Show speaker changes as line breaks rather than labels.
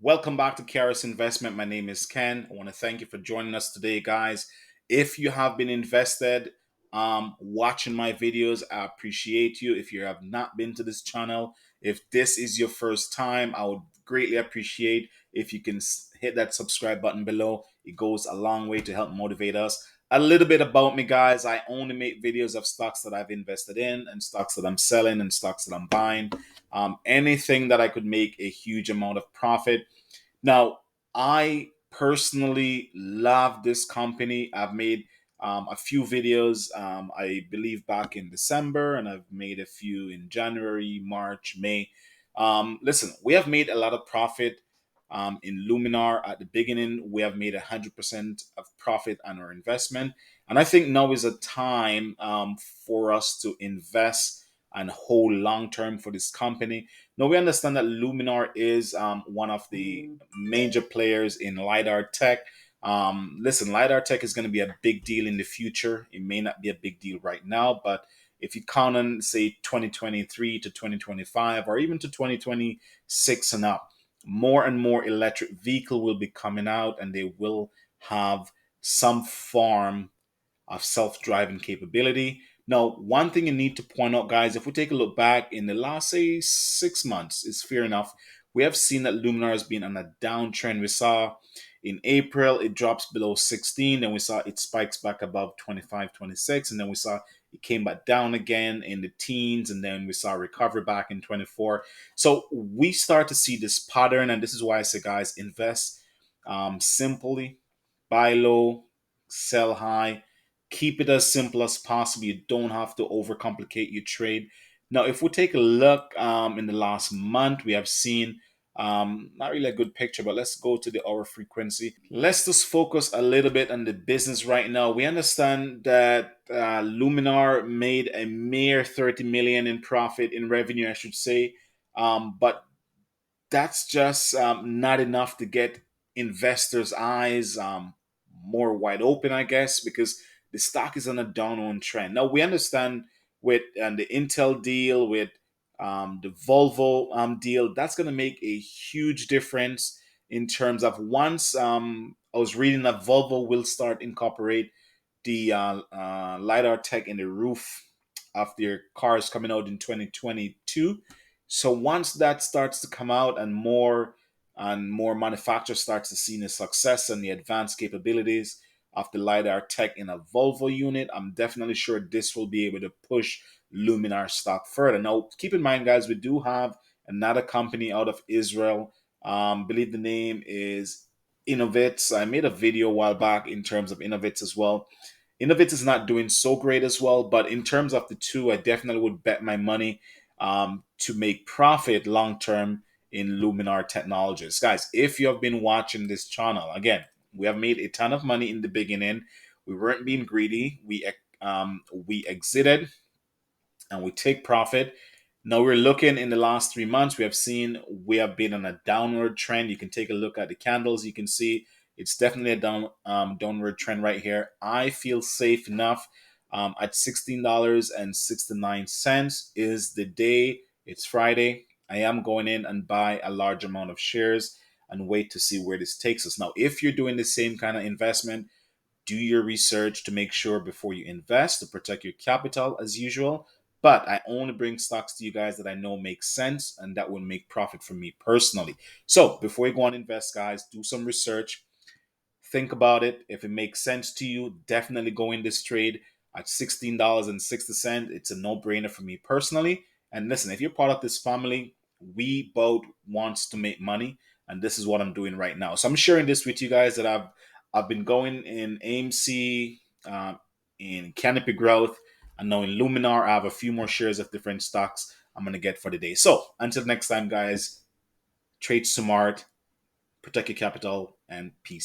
Welcome back to Karis Investment. My name is Ken. I want to thank you for joining us today, guys. If you have been invested, watching my videos, I appreciate you. If you have not been to this channel, if this is your first time, I would greatly appreciate if you can hit that subscribe button below. It goes a long way to help motivate us. A little bit about me, guys. I only make videos of stocks that I've invested in and stocks that I'm selling and stocks that I'm buying. Anything that I could make a huge amount of profit. Now, I personally love this company. I've made a few videos, I believe back in December, and I've made a few in January, March, May. Listen, we have made a lot of profit in Luminar. At the beginning, we have made 100% of profit on our investment. And I think now is a time for us to invest and hold long term for this company. Now, we understand that Luminar is one of the major players in LiDAR tech. Listen, LiDAR tech is going to be a big deal in the future. It may not be a big deal right now, but if you count on, say, 2023 to 2025 or even to 2026 and up, more and more electric vehicle will be coming out and they will have some form of self-driving capability. Now, one thing you need to point out, guys, if we take a look back in the last, say, 6 months, is fair enough. We have seen that Luminar has been on a downtrend. We saw in April it drops below 16, then we saw it spikes back above 25, 26, and then we saw it came back down again in the teens, and then we saw recovery back in 24. So we start to see this pattern, and this is why I say, guys, invest simply, buy low, sell high. Keep it as simple as possible. You don't have to overcomplicate your trade. Now, if we take a look in the last month, we have seen not really a good picture, but let's go to the hour frequency. Let's just focus a little bit on the business right now. We understand that Luminar made a mere 30 million in profit in revenue, I should say. But that's just not enough to get investors' eyes more wide open, I guess, because the stock is on a downward trend. Now we understand with the Intel deal, with the Volvo deal, that's going to make a huge difference in terms of once I was reading that Volvo will start incorporate the lidar tech in the roof of their cars coming out in 2022. So once that starts to come out and more manufacturers starts to see the success and the advanced capabilities of the lidar tech in a Volvo unit, I'm definitely sure this will be able to push Luminar stock further. Now, keep in mind, guys, we do have another company out of Israel. Believe the name is Innovitz. I made a video a while back in terms of Innovitz as well. Innovitz is not doing so great as well, but in terms of the two, I definitely would bet my money to make profit long term in Luminar Technologies. Guys, if you have been watching this channel, again, we have made a ton of money in the beginning. We weren't being greedy. We exited and we take profit. Now we're looking in the last 3 months. We have been on a downward trend. You can take a look at the candles. You can see it's definitely a downward trend right here. I feel safe enough at $16.69 is the day. It's Friday. I am going in and buy a large amount of shares and wait to see where this takes us. Now, if you're doing the same kind of investment, do your research to make sure before you invest to protect your capital as usual. But I only bring stocks to you guys that I know make sense and that will make profit for me personally. So before you go on invest, guys, do some research. Think about it. If it makes sense to you, definitely go in this trade at $16.60. It's a no-brainer for me personally. And listen, if you're part of this family, we both wants to make money, and this is what I'm doing right now. So I'm sharing this with you guys that I've been going in AMC, in Canopy Growth, and now in Luminar. I have a few more shares of different stocks I'm gonna get for the day. So until next time, guys, trade smart, protect your capital, and peace.